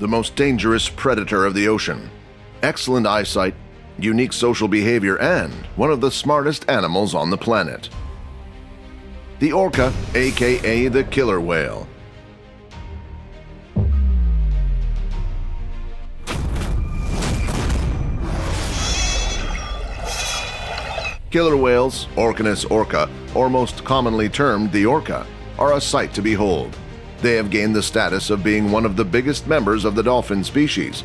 the most dangerous predator of the ocean. Excellent eyesight, unique social behavior, and one of the smartest animals on the planet. The orca, aka the killer whale. Killer whales, Orcanis orca, or most commonly termed the orca, are a sight to behold. They have gained the status of being one of the biggest members of the dolphin species.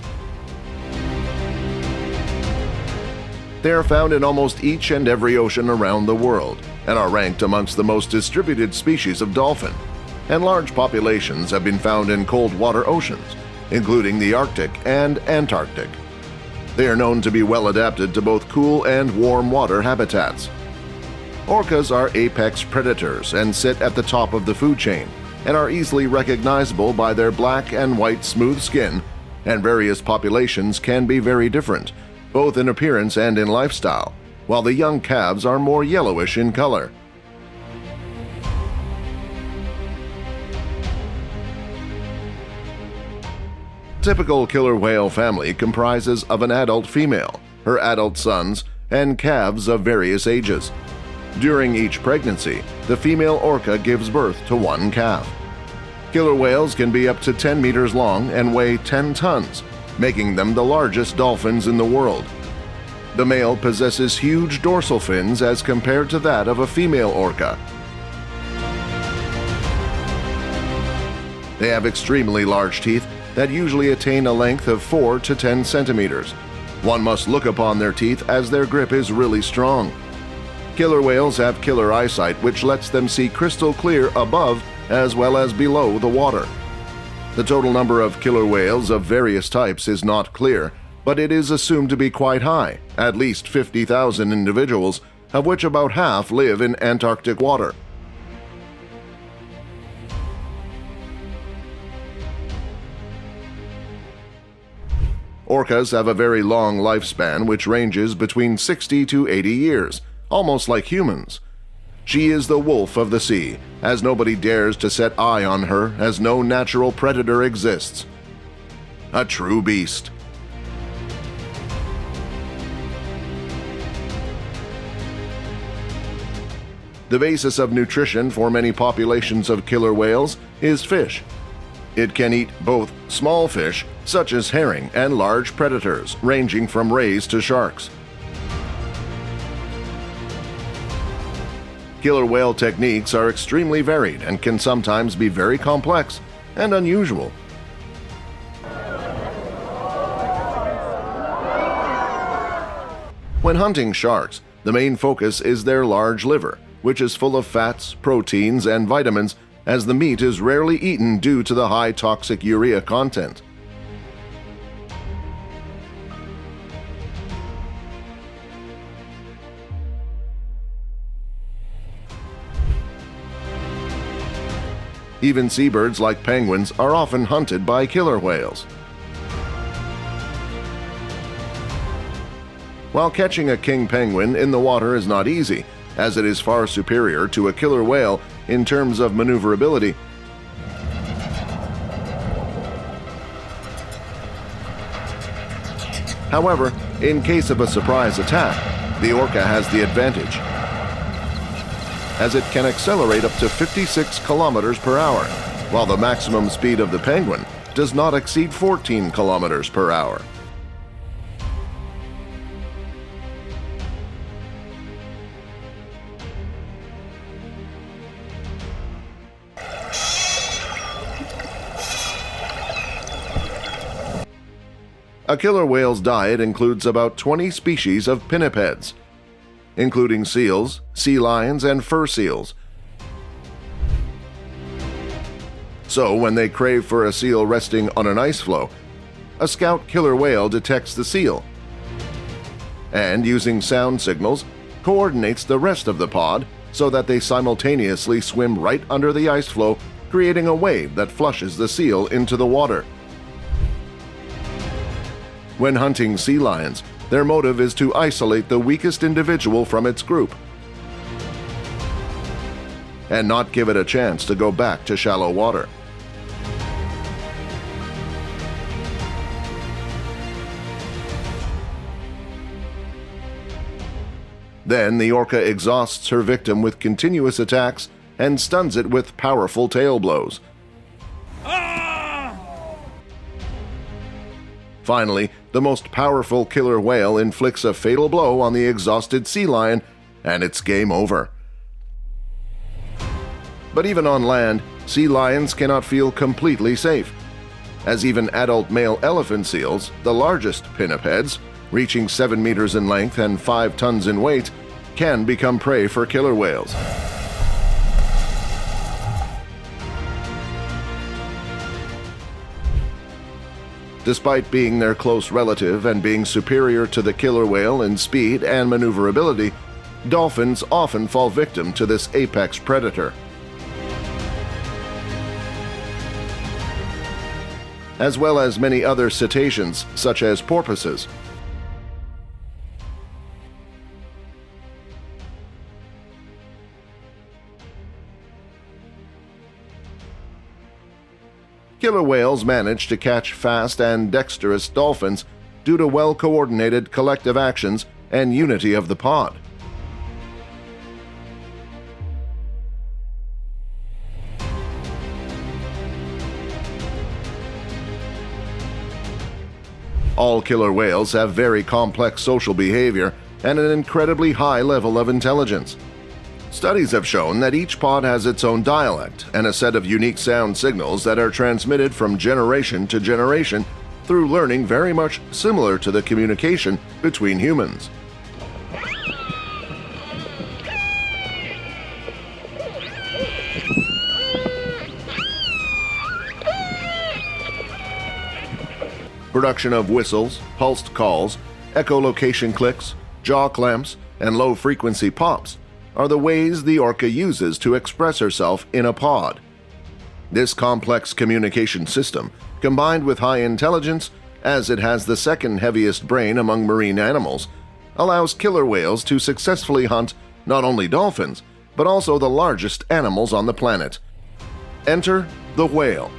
They are found in almost each and every ocean around the world and are ranked amongst the most distributed species of dolphin, and large populations have been found in cold water oceans, including the Arctic and Antarctic. They are known to be well adapted to both cool and warm water habitats. Orcas are apex predators and sit at the top of the food chain and are easily recognizable by their black and white smooth skin, and various populations can be very different, both in appearance and in lifestyle, while the young calves are more yellowish in color. Typical killer whale family comprises of an adult female, her adult sons, and calves of various ages. During each pregnancy, the female orca gives birth to one calf. Killer whales can be up to 10 meters long and weigh 10 tons, making them the largest dolphins in the world. The male possesses huge dorsal fins as compared to that of a female orca. They have extremely large teeth that usually attain a length of 4 to 10 centimeters. One must look upon their teeth as their grip is really strong. Killer whales have killer eyesight, which lets them see crystal clear above as well as below the water. The total number of killer whales of various types is not clear, but it is assumed to be quite high, at least 50,000 individuals, of which about half live in Antarctic water. Orcas have a very long lifespan which ranges between 60 to 80 years, almost like humans. She is the wolf of the sea, as nobody dares to set eye on her as no natural predator exists. A true beast. The basis of nutrition for many populations of killer whales is fish. It can eat both small fish, such as herring, and large predators, ranging from rays to sharks. Killer whale techniques are extremely varied and can sometimes be very complex and unusual. When hunting sharks, the main focus is their large liver, which is full of fats, proteins, and vitamins, as the meat is rarely eaten due to the high toxic urea content. Even seabirds like penguins are often hunted by killer whales. While catching a king penguin in the water is not easy, as it is far superior to a killer whale in terms of maneuverability. However, in case of a surprise attack, the orca has the advantage, as it can accelerate up to 56 kilometers per hour, while the maximum speed of the penguin does not exceed 14 kilometers per hour. A killer whale's diet includes about 20 species of pinnipeds, including seals, sea lions, and fur seals. So when they crave for a seal resting on an ice floe, a scout killer whale detects the seal and, using sound signals, coordinates the rest of the pod so that they simultaneously swim right under the ice floe, creating a wave that flushes the seal into the water. When hunting sea lions, their motive is to isolate the weakest individual from its group and not give it a chance to go back to shallow water. Then the orca exhausts her victim with continuous attacks and stuns it with powerful tail blows. Finally, the most powerful killer whale inflicts a fatal blow on the exhausted sea lion, and it's game over. But even on land, sea lions cannot feel completely safe, as even adult male elephant seals, the largest pinnipeds, reaching 7 meters in length and 5 tons in weight, can become prey for killer whales. Despite being their close relative and being superior to the killer whale in speed and maneuverability, dolphins often fall victim to this apex predator. As well as many other cetaceans, such as porpoises. Killer whales manage to catch fast and dexterous dolphins due to well-coordinated collective actions and unity of the pod. All killer whales have very complex social behavior and an incredibly high level of intelligence. Studies have shown that each pod has its own dialect and a set of unique sound signals that are transmitted from generation to generation through learning very much similar to the communication between humans. Production of whistles, pulsed calls, echolocation clicks, jaw clamps, and low-frequency pops are the ways the orca uses to express herself in a pod. This complex communication system, combined with high intelligence, as it has the second heaviest brain among marine animals, allows killer whales to successfully hunt not only dolphins, but also the largest animals on the planet. Enter the whale,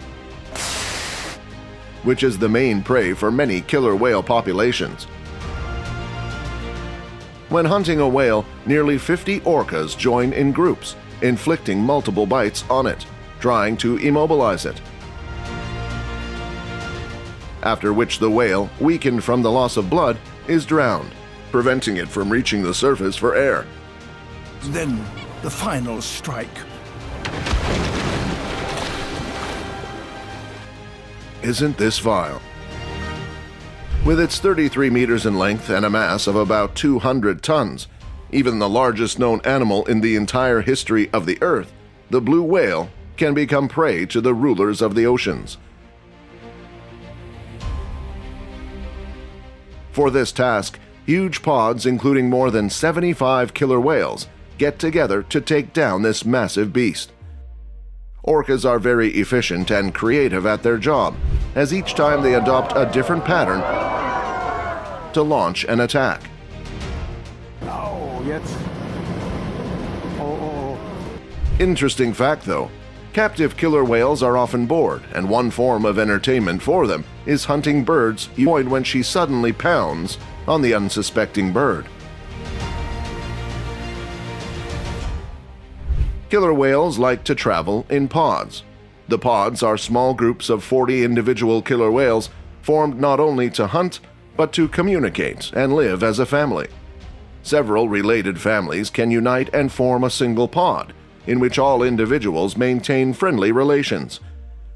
which is the main prey for many killer whale populations. When hunting a whale, nearly 50 orcas join in groups, inflicting multiple bites on it, trying to immobilize it. After which the whale, weakened from the loss of blood, is drowned, preventing it from reaching the surface for air. Then the final strike. Isn't this vile? With its 33 meters in length and a mass of about 200 tons, even the largest known animal in the entire history of the Earth, the blue whale, can become prey to the rulers of the oceans. For this task, huge pods including more than 75 killer whales get together to take down this massive beast. Orcas are very efficient and creative at their job, as each time they adopt a different pattern to launch an attack. Interesting fact though, captive killer whales are often bored, and one form of entertainment for them is hunting birds when she suddenly pounds on the unsuspecting bird. Killer whales like to travel in pods. The pods are small groups of 40 individual killer whales formed not only to hunt, but to communicate and live as a family. Several related families can unite and form a single pod, in which all individuals maintain friendly relations.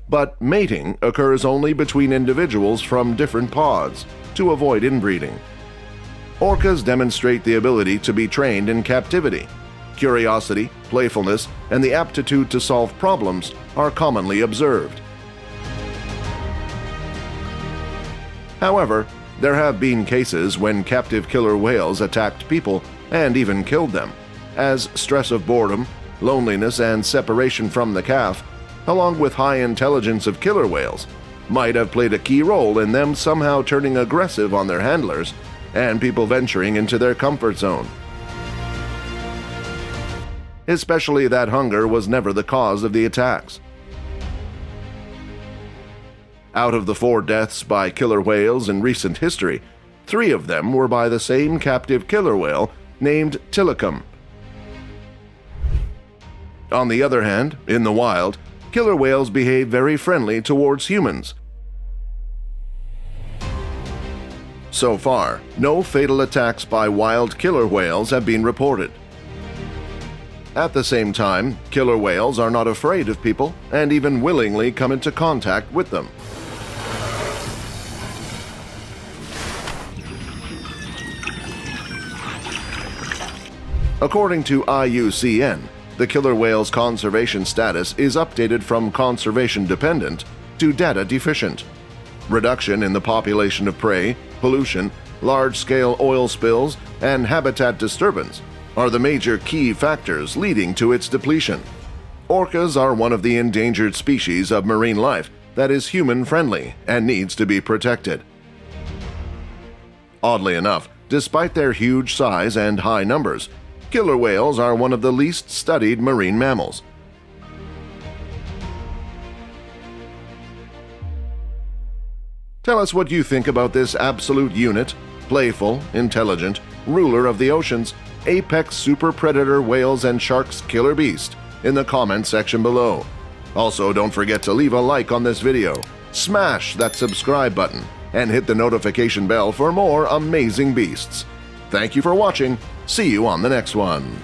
But mating occurs only between individuals from different pods to avoid inbreeding. Orcas demonstrate the ability to be trained in captivity. Curiosity, playfulness, and the aptitude to solve problems are commonly observed. However, there have been cases when captive killer whales attacked people and even killed them, as stress of boredom, loneliness, and separation from the calf, along with high intelligence of killer whales, might have played a key role in them somehow turning aggressive on their handlers and people venturing into their comfort zone. Especially that hunger was never the cause of the attacks. Out of the 4 deaths by killer whales in recent history, 3 of them were by the same captive killer whale named 𝗕𝗘𝗥𝗖𝗓. On the other hand, in the wild, killer whales behave very friendly towards humans. So far, no fatal attacks by wild killer whales have been reported. At the same time, killer whales are not afraid of people and even willingly come into contact with them. According to IUCN, the killer whale's conservation status is updated from conservation dependent to data deficient. Reduction in the population of prey, pollution, large-scale oil spills, and habitat disturbance are the major key factors leading to its depletion. Orcas are one of the endangered species of marine life that is human-friendly and needs to be protected. Oddly enough, despite their huge size and high numbers, killer whales are one of the least studied marine mammals. Tell us what you think about this absolute unit, playful, intelligent, ruler of the oceans, apex super predator whales and sharks killer beast in the comment section below. Also, don't forget to leave a like on this video, smash that subscribe button, and hit the notification bell for more amazing beasts. Thank you for watching. See you on the next one.